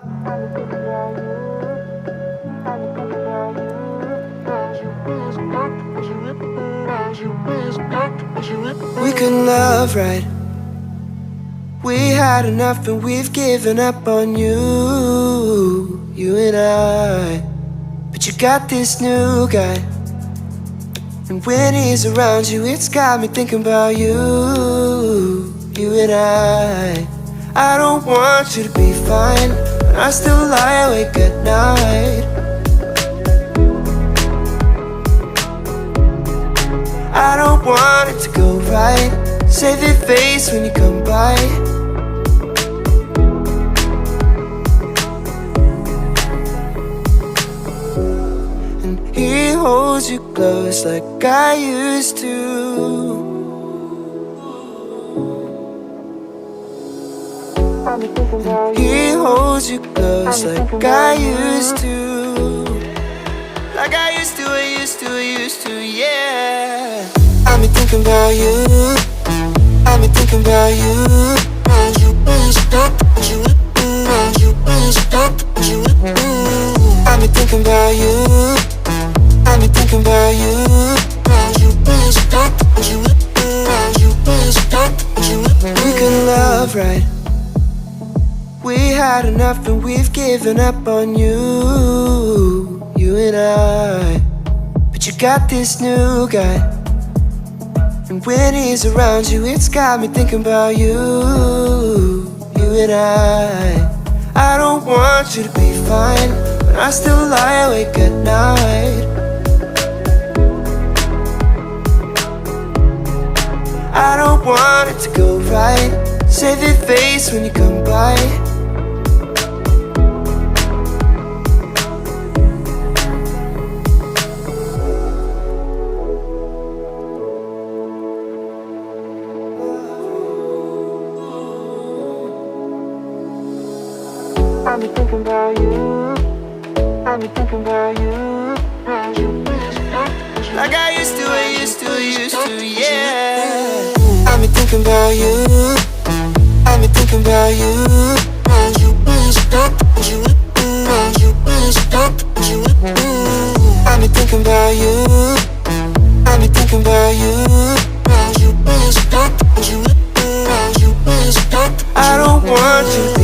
We couldn't love right. We had enough and we've given up on you, you and I. But you got this new guy, and when he's around you, it's got me thinking about you, you and I. I don't want you to be fine, but I still lie awake at night. I don't want it to go right. Save your face when you come by. And he holds you close like I used to. And he holds you close like I used to. Like I used to, yeah. I've been thinking about you. I've been thinking about you. I've been thinking about you. I've been thinking about you. We couldn't love right. We had enough and we've given up on you, you and I. But you got this new guy, and when he's around you, it's got me thinking about you, you and I. I don't want you to be fine, but I still lie awake at night. I don't want it to go right. Save your face when you come by. I've been thinking about you. I've been thinking about you. Like I used to, yeah. I've been thinking about you. I've been thinking about you. I've been thinking about you. I've been thinking about you. I don't want you to